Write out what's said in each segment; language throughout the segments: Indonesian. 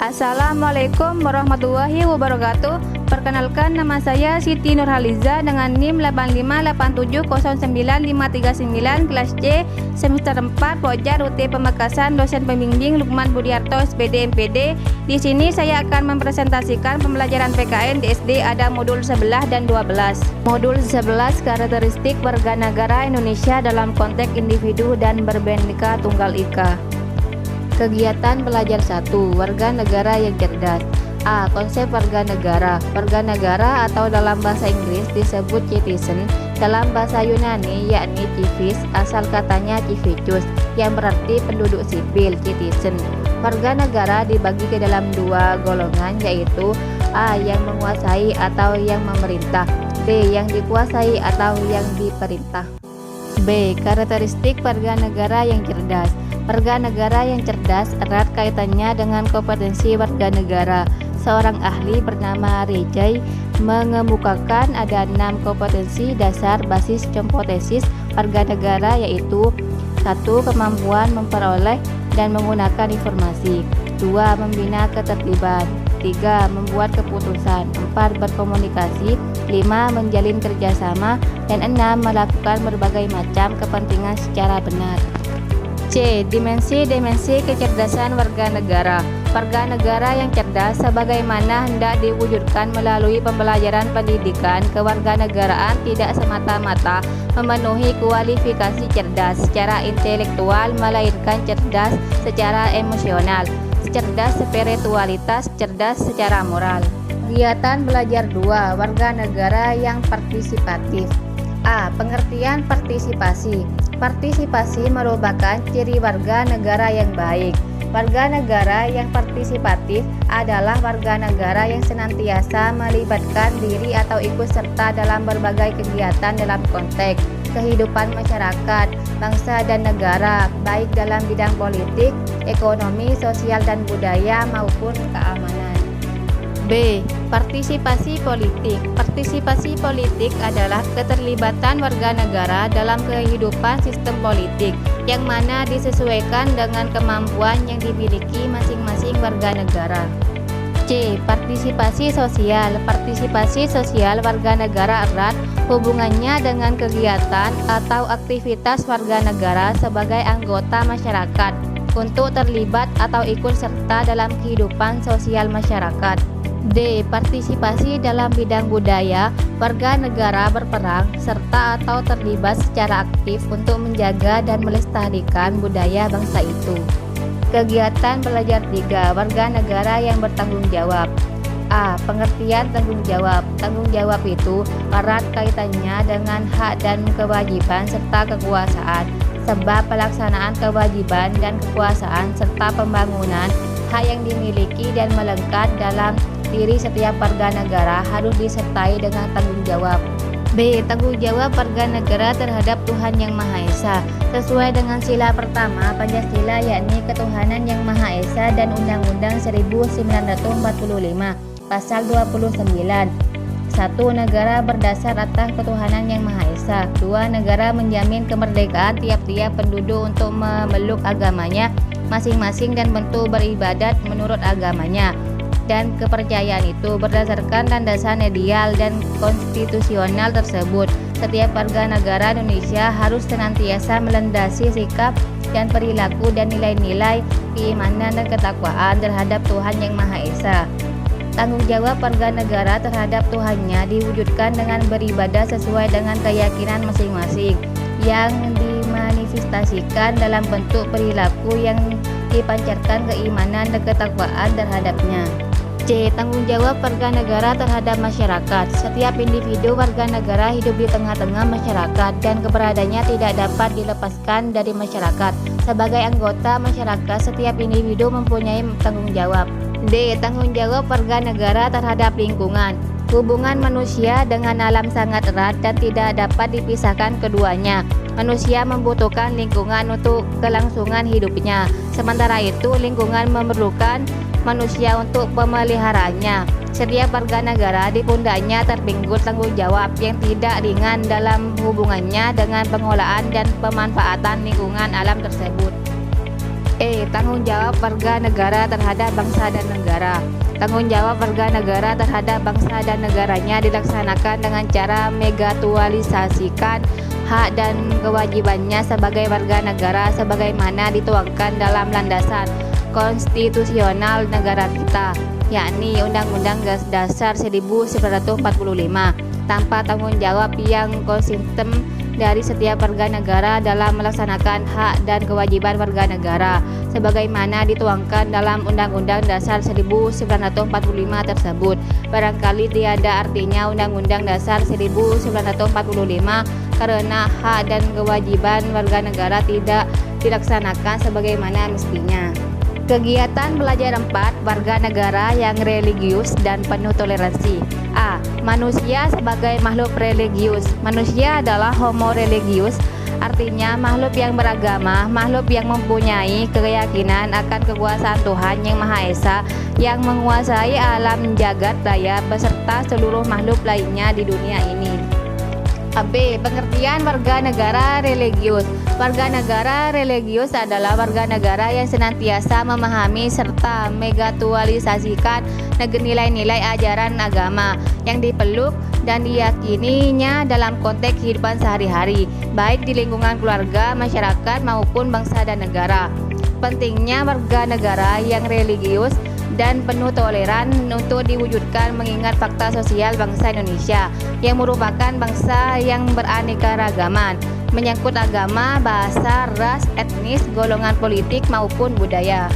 Assalamualaikum warahmatullahi wabarakatuh. Perkenalkan, nama saya Siti Nurhaliza dengan NIM 8587095339 kelas C semester 4 Pojar UT Pamekasan, dosen pembimbing Lukman Budiarto SPD MPD. Di sini saya akan mempresentasikan pembelajaran PKN di SD ada modul 11 dan 12. Modul 11 karakteristik warga negara Indonesia dalam konteks individu dan berbhinneka tunggal ika. Kegiatan belajar 1. Warga negara yang cerdas. A. Konsep warga negara. Warga negara atau dalam bahasa Inggris disebut citizen, dalam bahasa Yunani yakni civis, asal katanya civicus yang berarti penduduk sipil, citizen. Warga negara dibagi ke dalam dua golongan, yaitu A. Yang menguasai atau yang memerintah, B. Yang dikuasai atau yang diperintah. B. Karakteristik warga negara yang cerdas. Warga negara yang cerdas erat kaitannya dengan kompetensi warga negara. Seorang ahli bernama Rejai mengemukakan ada 6 kompetensi dasar basis kompetensi warga negara, yaitu 1. Kemampuan memperoleh dan menggunakan informasi, 2. Membina ketertiban, 3. Membuat keputusan, 4. Berkomunikasi, 5. Menjalin kerjasama, dan 6. Melakukan berbagai macam kepentingan secara benar. C. Dimensi-dimensi kecerdasan warga negara. Warga negara yang cerdas sebagaimana hendak diwujudkan melalui pembelajaran pendidikan kewarganegaraan tidak semata-mata memenuhi kualifikasi cerdas secara intelektual, melainkan cerdas secara emosional, cerdas spiritualitas, cerdas secara moral. Kegiatan belajar 2. Warga negara yang partisipatif. A. Pengertian partisipasi. Partisipasi merupakan ciri warga negara yang baik. Warga negara yang partisipatif adalah warga negara yang senantiasa melibatkan diri atau ikut serta dalam berbagai kegiatan dalam konteks kehidupan masyarakat, bangsa dan negara, baik dalam bidang politik, ekonomi, sosial dan budaya maupun keamanan. B. Partisipasi politik. Partisipasi politik adalah keterlibatan warga negara dalam kehidupan sistem politik yang mana disesuaikan dengan kemampuan yang dimiliki masing-masing warga negara. C. Partisipasi sosial. Partisipasi sosial warga negara erat hubungannya dengan kegiatan atau aktivitas warga negara sebagai anggota masyarakat untuk terlibat atau ikut serta dalam kehidupan sosial masyarakat. D. Partisipasi dalam bidang budaya. Warga negara berperan serta atau terlibat secara aktif untuk menjaga dan melestarikan budaya bangsa itu. Kegiatan belajar 3. Warga negara yang bertanggung jawab. A. Pengertian tanggung jawab. Tanggung jawab itu erat kaitannya dengan hak dan kewajiban serta kekuasaan. Sebab pelaksanaan kewajiban dan kekuasaan serta pembangunan hak yang dimiliki dan melekat dalam diri setiap warga negara harus disertai dengan tanggung jawab. B. Tanggung jawab warga negara terhadap Tuhan Yang Maha Esa sesuai dengan sila pertama Pancasila, yakni ketuhanan yang Maha Esa dan Undang-Undang 1945 pasal 29. 1. Negara berdasar atas ketuhanan yang Maha Esa. 2. Negara menjamin kemerdekaan tiap-tiap penduduk untuk memeluk agamanya masing-masing dan bentuk beribadat menurut agamanya dan kepercayaan itu berdasarkan landasan ideal dan konstitusional tersebut. Setiap warga negara Indonesia harus senantiasa melandasi sikap dan perilaku dan nilai-nilai keimanan dan ketakwaan terhadap Tuhan Yang Maha Esa. Tanggung jawab warga negara terhadap Tuhannya diwujudkan dengan beribadah sesuai dengan keyakinan masing-masing yang dimanifestasikan dalam bentuk perilaku yang dipancarkan keimanan dan ketakwaan terhadapnya. C. Tanggung jawab warga negara terhadap masyarakat. Setiap individu warga negara hidup di tengah-tengah masyarakat dan keberadaannya tidak dapat dilepaskan dari masyarakat. Sebagai anggota masyarakat, setiap individu mempunyai tanggung jawab. D. Tanggung jawab warga negara terhadap lingkungan. Hubungan manusia dengan alam sangat erat dan tidak dapat dipisahkan keduanya. Manusia membutuhkan lingkungan untuk kelangsungan hidupnya. Sementara itu, lingkungan memerlukan manusia untuk pemeliharaannya. Setiap warga negara di pundaknya terpinggul tanggung jawab yang tidak ringan dalam hubungannya dengan pengolahan dan pemanfaatan lingkungan alam tersebut. Tanggung jawab warga negara terhadap bangsa dan negara. Tanggung jawab warga negara terhadap bangsa dan negaranya dilaksanakan dengan cara mengaktualisasikan hak dan kewajibannya sebagai warga negara sebagaimana dituangkan dalam landasan konstitusional negara kita, yakni Undang-Undang Dasar 1945. Tanpa tanggung jawab yang konsisten dari setiap warga negara dalam melaksanakan hak dan kewajiban warga negara sebagaimana dituangkan dalam Undang-Undang Dasar 1945 tersebut, barangkali tiada artinya Undang-Undang Dasar 1945 karena hak dan kewajiban warga negara tidak dilaksanakan sebagaimana mestinya. Kegiatan belajar 4 warga negara yang religius dan penuh toleransi. A. Manusia sebagai makhluk religius. Manusia adalah homo religius, artinya makhluk yang beragama, makhluk yang mempunyai keyakinan akan kekuasaan Tuhan Yang Maha Esa yang menguasai alam jagat raya beserta seluruh makhluk lainnya di dunia ini. B. Pengertian warga negara religius. Warga negara religius adalah warga negara yang senantiasa memahami serta mengaktualisasikan nilai-nilai ajaran agama yang dipeluk dan diyakininya dalam konteks kehidupan sehari-hari, baik di lingkungan keluarga, masyarakat, maupun bangsa dan negara. Pentingnya warga negara yang religius dan penuh toleran untuk diwujudkan mengingat fakta sosial bangsa Indonesia yang merupakan bangsa yang beraneka-ragaman, menyangkut agama, bahasa, ras, etnis, golongan politik maupun budaya.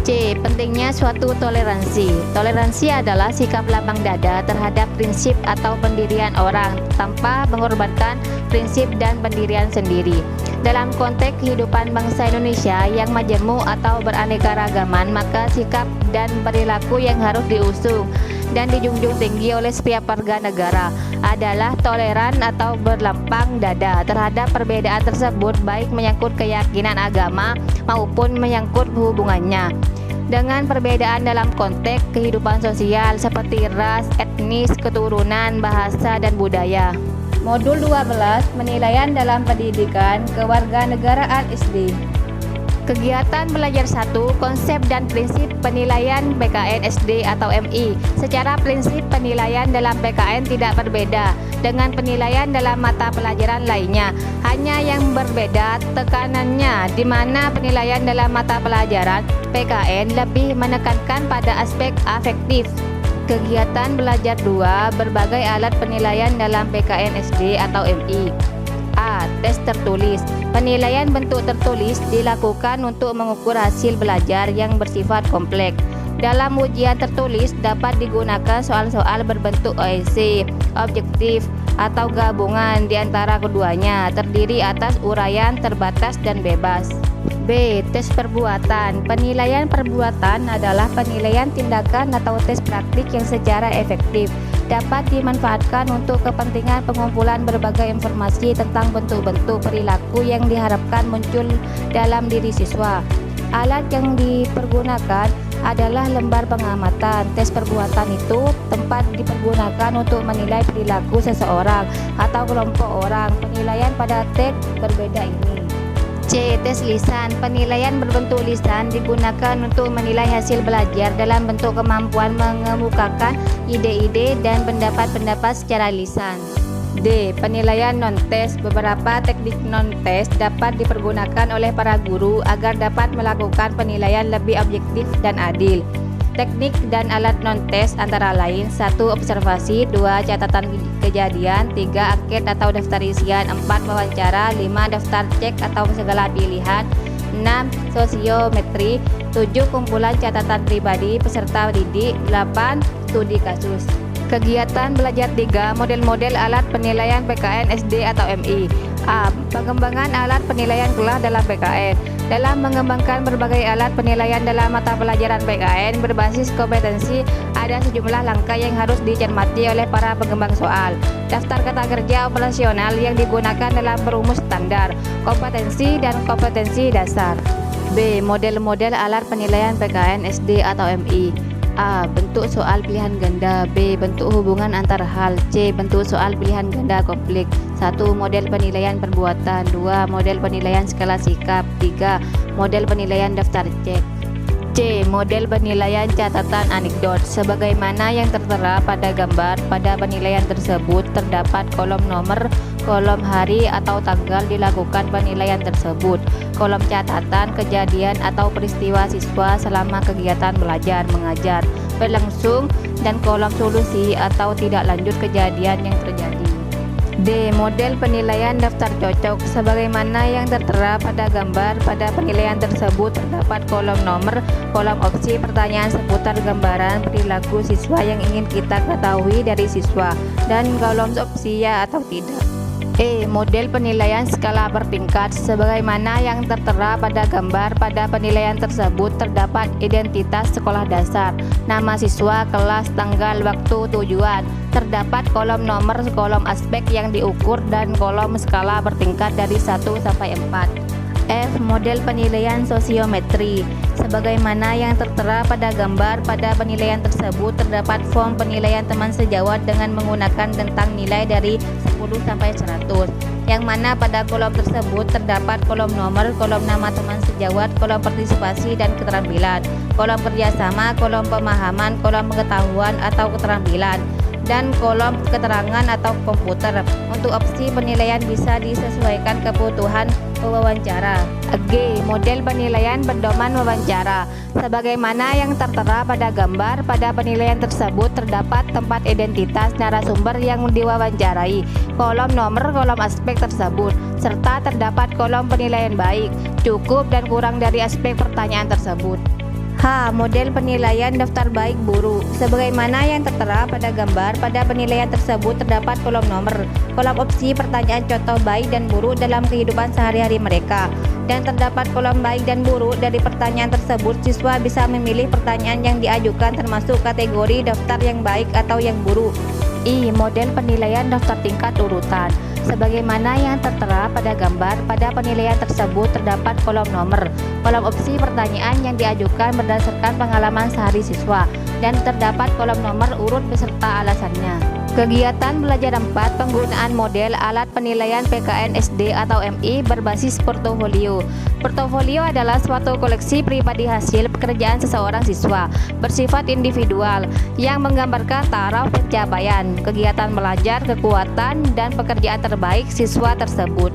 C. Pentingnya suatu toleransi. Toleransi adalah sikap lapang dada terhadap prinsip atau pendirian orang tanpa mengorbankan prinsip dan pendirian sendiri. Dalam konteks kehidupan bangsa Indonesia yang majemuk atau beraneka-ragaman, maka sikap dan perilaku yang harus diusung dan dijunjung tinggi oleh setiap warga negara adalah toleran atau berlapang dada terhadap perbedaan tersebut, baik menyangkut keyakinan agama maupun menyangkut hubungannya dengan perbedaan dalam konteks kehidupan sosial seperti ras, etnis, keturunan, bahasa, dan budaya. Modul 12 Penilaian dalam Pendidikan Kewarganegaraan SD. Kegiatan belajar 1 Konsep dan prinsip penilaian PKN SD atau MI. Secara prinsip penilaian dalam PKN tidak berbeda dengan penilaian dalam mata pelajaran lainnya. Hanya yang berbeda tekanannya, di mana penilaian dalam mata pelajaran PKN lebih menekankan pada aspek afektif. Kegiatan belajar 2 Berbagai alat penilaian dalam PKN SD atau MI. A. Tes tertulis. Penilaian bentuk tertulis dilakukan untuk mengukur hasil belajar yang bersifat kompleks. Dalam ujian tertulis dapat digunakan soal-soal berbentuk OEC, objektif, atau gabungan di antara keduanya, terdiri atas uraian, terbatas, dan bebas. B. Tes perbuatan. Penilaian perbuatan adalah penilaian tindakan atau tes praktik yang secara efektif dapat dimanfaatkan untuk kepentingan pengumpulan berbagai informasi tentang bentuk-bentuk perilaku yang diharapkan muncul dalam diri siswa. Alat yang dipergunakan adalah lembar pengamatan. Tes perbuatan itu tempat dipergunakan untuk menilai perilaku seseorang atau kelompok orang. Penilaian pada tes berbeda ini. C. Tes lisan. Penilaian berbentuk lisan digunakan untuk menilai hasil belajar dalam bentuk kemampuan mengemukakan ide-ide dan pendapat-pendapat secara lisan. D. Penilaian non-tes. Beberapa teknik non-tes dapat dipergunakan oleh para guru agar dapat melakukan penilaian lebih objektif dan adil. Teknik dan alat non-tes antara lain 1. Observasi, 2. Catatan kejadian, 3. Angket atau daftar isian, 4. Wawancara, 5. Daftar cek atau segala pilihan, 6. Sosiometri, 7. Kumpulan catatan pribadi peserta didik, 8. Studi kasus. Kegiatan belajar 3 Model-model alat penilaian PKN SD atau MI. A. Pengembangan alat penilaian kelas dalam PKN. Dalam mengembangkan berbagai alat penilaian dalam mata pelajaran PKN berbasis kompetensi, ada sejumlah langkah yang harus dicermati oleh para pengembang soal. Daftar kata kerja operasional yang digunakan dalam perumus standar, kompetensi dan kompetensi dasar. B. Model-model alat penilaian PKN SD atau MI. A. Bentuk soal pilihan ganda. B. Bentuk hubungan antar hal. C. Bentuk soal pilihan ganda konflik. 1. Model penilaian perbuatan. 2. Model penilaian skala sikap. 3. Model penilaian daftar cek. C. Model penilaian catatan anekdot. Sebagaimana yang tertera pada gambar, pada penilaian tersebut terdapat kolom nomor, kolom hari atau tanggal dilakukan penilaian tersebut, kolom catatan kejadian atau peristiwa siswa selama kegiatan belajar mengajar berlangsung, dan kolom solusi atau tidak lanjut kejadian yang terjadi. D. Model penilaian daftar cocok. Sebagaimana yang tertera pada gambar, pada penilaian tersebut terdapat kolom nomor, kolom opsi pertanyaan seputar gambaran perilaku siswa yang ingin kita ketahui dari siswa, dan kolom opsi ya atau tidak. E. Model penilaian skala bertingkat. Sebagaimana yang tertera pada gambar, pada penilaian tersebut terdapat identitas sekolah dasar, nama siswa, kelas, tanggal, waktu, tujuan. Terdapat kolom nomor, kolom aspek yang diukur, dan kolom skala bertingkat dari 1 sampai 4. F. Model penilaian sosiometri. Sebagaimana yang tertera pada gambar, pada penilaian tersebut terdapat form penilaian teman sejawat dengan menggunakan tentang nilai dari 10 sampai 100, yang mana pada kolom tersebut terdapat kolom nomor, kolom nama teman sejawat, kolom partisipasi dan keterampilan, kolom kerjasama, kolom pemahaman, kolom pengetahuan atau keterampilan, dan kolom keterangan atau komputer. Untuk opsi penilaian bisa disesuaikan kebutuhan pewawancara. G. Model penilaian pedoman wawancara. Sebagaimana yang tertera pada gambar, pada penilaian tersebut terdapat tempat identitas narasumber yang diwawancarai, kolom nomor, kolom aspek tersebut, serta terdapat kolom penilaian baik, cukup, dan kurang dari aspek pertanyaan tersebut. H. Model penilaian daftar baik buruk. Sebagaimana yang tertera pada gambar, pada penilaian tersebut terdapat kolom nomor, kolom opsi pertanyaan contoh baik dan buruk dalam kehidupan sehari-hari mereka, dan terdapat kolom baik dan buruk. Dari pertanyaan tersebut, siswa bisa memilih pertanyaan yang diajukan termasuk kategori daftar yang baik atau yang buruk. I. Model penilaian daftar tingkat urutan. Sebagaimana yang tertera pada gambar, pada penilaian tersebut terdapat kolom nomor, kolom opsi pertanyaan yang diajukan berdasarkan pengalaman sehari siswa, dan terdapat kolom nomor urut beserta alasannya. Kegiatan belajar 4. Penggunaan model alat penilaian PKN SD atau MI berbasis portofolio. Portofolio adalah suatu koleksi pribadi hasil pekerjaan seseorang siswa, bersifat individual, yang menggambarkan taraf pencapaian, kegiatan belajar, kekuatan, dan pekerjaan terbaik siswa tersebut.